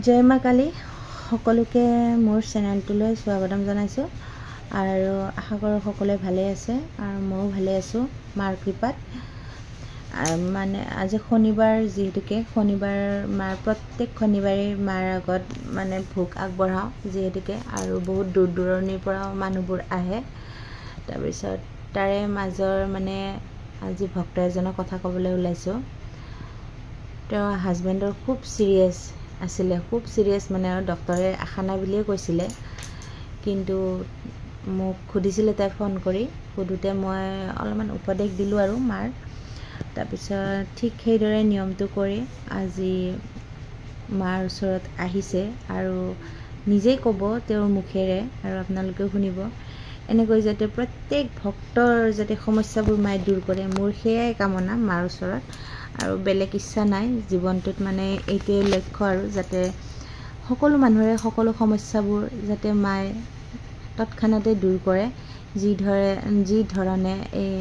জয় মা কালী সকলোকে মোৰ চেনেলটোলৈ স্বাগতম জনাইছোঁ আৰু আশা কৰোঁ সকলোৱে ভালে আছে আৰু ময়ো ভালে আছোঁ মাৰ কৃপাত। মানে আজি শনিবাৰ, যিহেতুকে শনিবাৰ মাৰ প্ৰত্যেক শনিবাৰে মাৰ আগত মানে ভোগ আগবঢ়াওঁ যিহেতুকে, আৰু বহুত দূৰ দূৰণিৰ পৰাও মানুহবোৰ আহে। তাৰপিছত তাৰে মাজৰ মানে আজি ভক্ত এজনৰ কথা ক'বলৈ ওলাইছোঁ। তেওঁৰ হাজবেণ্ডৰ খুব চিৰিয়াছ আছিলে, খুব চিৰিয়াছ মানে, আৰু ডক্টৰে আশা নাই বুলিয়ে কৈছিলে। কিন্তু মোক সুধিছিলে তাই ফোন কৰি, সোধোতে মই অলপমান উপদেশ দিলোঁ আৰু মাৰ। তাৰপিছত ঠিক সেইদৰে নিয়মটো কৰি আজি মাৰ ওচৰত আহিছে আৰু নিজেই ক'ব তেওঁৰ মুখেৰে, আৰু আপোনালোকেও শুনিব, এনেকৈ যাতে প্ৰত্যেক ভক্তৰ যাতে সমস্যাবোৰ মায়ে দূৰ কৰে, মোৰ সেয়াই কামনা মাৰ ওচৰত। আৰু বেলেগ ইচ্ছা নাই জীৱনটোত, মানে এইটোৱে লক্ষ্য আৰু যাতে সকলো মানুহৰে সকলো সমস্যাবোৰ যাতে মায়ে তৎক্ষণাতে দূৰ কৰে। যি ধৰণে এই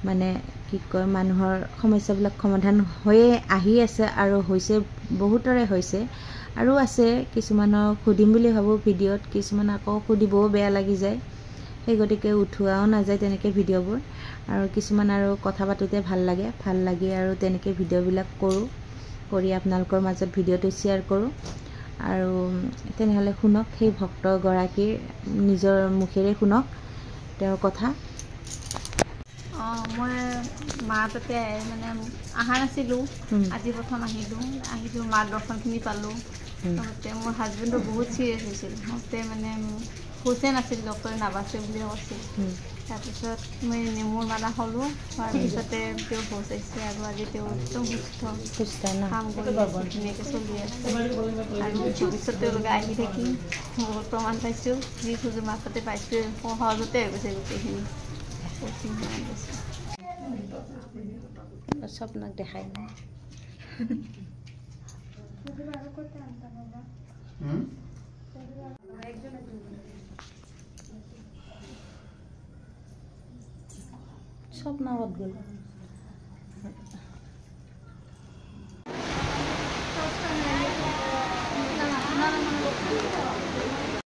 মানে কি কয়, মানুহৰ সমস্যাবিলাক সমাধান হৈয়ে আহি আছে আৰু হৈছে, বহুতৰে হৈছে আৰু আছে। কিছুমানক সুধিম বুলি ভাবোঁ ভিডিঅ'ত, কিছুমান আকৌ সুধিবও বেয়া লাগি যায়, সেই গতিকে উঠোৱাও নাযায় তেনেকৈ ভিডিঅ'বোৰ। আৰু কিছুমান আৰু কথা পাতোঁতে ভাল লাগে আৰু তেনেকৈ ভিডিঅ'বিলাক কৰোঁ, কৰি আপোনালোকৰ মাজত ভিডিঅ'টো শ্বেয়াৰ কৰোঁ। আৰু তেনেহ'লে শুনক, সেই ভক্তগৰাকীৰ নিজৰ মুখেৰে শুনক তেওঁৰ কথা। মই মা তাতে মানে অহা নাছিলোঁ, আজি প্ৰথম আহিলোঁ মাৰ দৰ্শনখিনি পালোঁ। লগতে মোৰ হাজবেণ্ডো বহুত চিৰিয়াছ হৈছিল, হওঁতে মানে হোচে নাছিল, ডক্টৰে নাবাচে বুলি কৈছিল। তাৰপিছত মই নেমুৰ মালা হ'লোঁ, হোৱাৰ পিছতে তেওঁ হোচ আহিছে আৰু আজি তেওঁ একদম সুস্থ, কাম কৰি আছে, ধুনীয়াকৈ চলি আছে। আৰু ভৱিষ্যত তেওঁলোকে আহি থাকিম, বহুত প্ৰমাণ পাইছোঁ, যি খোজোঁ মাৰ তাতে পাইছোঁ, সহজতে হৈ গৈছে গোটেইখিনি। স্বপ্নক দেখাই স্বপ্নত গ'ল।